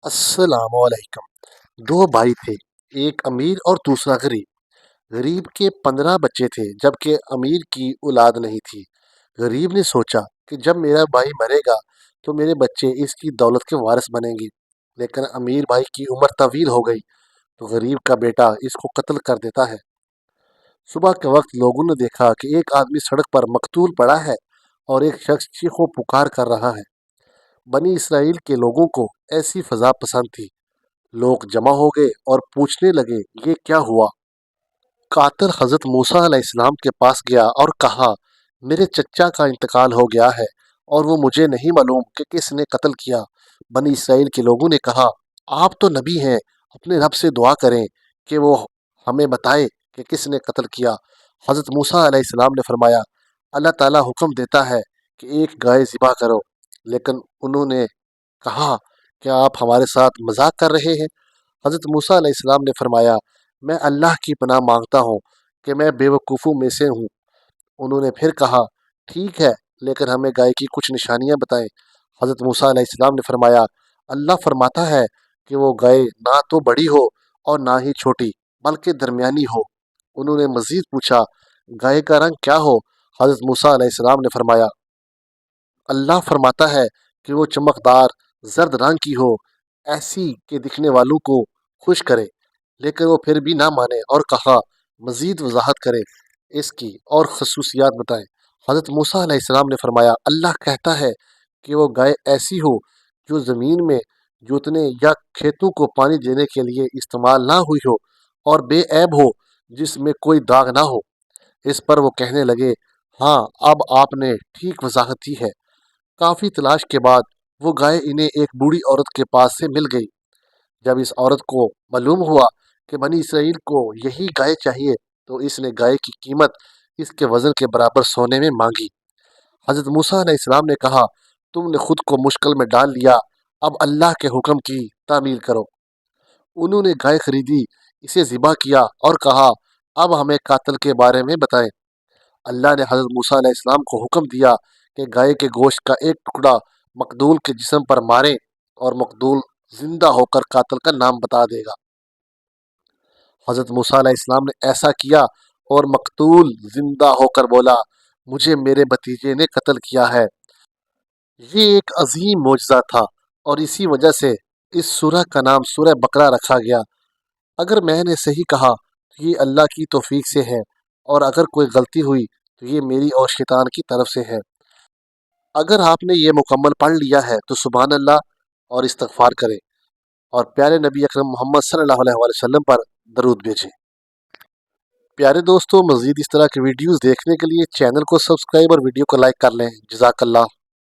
السلام علیکم۔ دو بھائی تھے، ایک امیر اور دوسرا غریب۔ غریب کے 15 بچے تھے جبکہ امیر کی اولاد نہیں تھی۔ غریب نے سوچا کہ جب میرا بھائی مرے گا تو میرے بچے اس کی دولت کے وارث بنیں گے، لیکن امیر بھائی کی عمر طویل ہو گئی تو غریب کا بیٹا اس کو قتل کر دیتا ہے۔ صبح کے وقت لوگوں نے دیکھا کہ ایک آدمی سڑک پر مقتول پڑا ہے اور ایک شخص چیخ و پکار کر رہا ہے۔ بنی اسرائیل کے لوگوں کو ایسی فضا پسند تھی۔ لوگ جمع ہو گئے اور پوچھنے لگے، یہ کیا ہوا؟ قاتل حضرت موسیٰ علیہ السلام کے پاس گیا اور کہا، میرے چچا کا انتقال ہو گیا ہے اور وہ مجھے نہیں معلوم کہ کس نے قتل کیا۔ بنی اسرائیل کے لوگوں نے کہا، آپ تو نبی ہیں، اپنے رب سے دعا کریں کہ وہ ہمیں بتائے کہ کس نے قتل کیا۔ حضرت موسیٰ علیہ السلام نے فرمایا، اللہ تعالیٰ حکم دیتا ہے کہ ایک گائے ذبح کرو، لیکن انہوں نے کہا، کیا آپ ہمارے ساتھ مذاق کر رہے ہیں؟ حضرت موسیٰ علیہ السلام نے فرمایا، میں اللہ کی پناہ مانگتا ہوں کہ میں بے وقوفوں میں سے ہوں۔ انہوں نے پھر کہا، ٹھیک ہے، لیکن ہمیں گائے کی کچھ نشانیاں بتائیں۔ حضرت موسیٰ علیہ السلام نے فرمایا، اللہ فرماتا ہے کہ وہ گائے نہ تو بڑی ہو اور نہ ہی چھوٹی بلکہ درمیانی ہو۔ انہوں نے مزید پوچھا، گائے کا رنگ کیا ہو؟ حضرت موسیٰ علیہ السلام نے فرمایا، اللہ فرماتا ہے کہ وہ چمکدار زرد رنگ کی ہو، ایسی کہ دکھنے والوں کو خوش کرے۔ لیکن وہ پھر بھی نہ مانے اور کہا، مزید وضاحت کریں، اس کی اور خصوصیات بتائیں۔ حضرت موسیٰ علیہ السلام نے فرمایا، اللہ کہتا ہے کہ وہ گائے ایسی ہو جو زمین میں جوتنے یا کھیتوں کو پانی دینے کے لیے استعمال نہ ہوئی ہو اور بے عیب ہو، جس میں کوئی داغ نہ ہو۔ اس پر وہ کہنے لگے، ہاں، اب آپ نے ٹھیک وضاحت دی ہے۔ کافی تلاش کے بعد وہ گائے انہیں ایک بوڑھی عورت کے پاس سے مل گئی۔ جب اس عورت کو معلوم ہوا کہ بنی اسرائیل کو یہی گائے چاہیے تو اس نے گائے کی قیمت اس کے وزن کے برابر سونے میں مانگی۔ حضرت موسیٰ علیہ السلام نے کہا، تم نے خود کو مشکل میں ڈال لیا، اب اللہ کے حکم کی تعمیل کرو۔ انہوں نے گائے خریدی، اسے ذبح کیا اور کہا، اب ہمیں قاتل کے بارے میں بتائیں۔ اللہ نے حضرت موسیٰ علیہ السلام کو حکم دیا کہ گائے کے گوشت کا ایک ٹکڑا مقتول کے جسم پر ماریں اور مقتول زندہ ہو کر قاتل کا نام بتا دے گا۔ حضرت موسیٰ علیہ السلام نے ایسا کیا اور مقتول زندہ ہو کر بولا، مجھے میرے بھتیجے نے قتل کیا ہے۔ یہ ایک عظیم معجزہ تھا اور اسی وجہ سے اس سورہ کا نام سورہ بقرہ رکھا گیا۔ اگر میں نے صحیح کہا تو یہ اللہ کی توفیق سے ہے، اور اگر کوئی غلطی ہوئی تو یہ میری اور شیطان کی طرف سے ہے۔ اگر آپ نے یہ مکمل پڑھ لیا ہے تو سبحان اللہ اور استغفار کریں اور پیارے نبی اکرم محمد صلی اللہ علیہ وآلہ وسلم پر درود بھیجیں۔ پیارے دوستو، مزید اس طرح کی ویڈیوز دیکھنے کے لیے چینل کو سبسکرائب اور ویڈیو کو لائک کر لیں۔ جزاک اللہ۔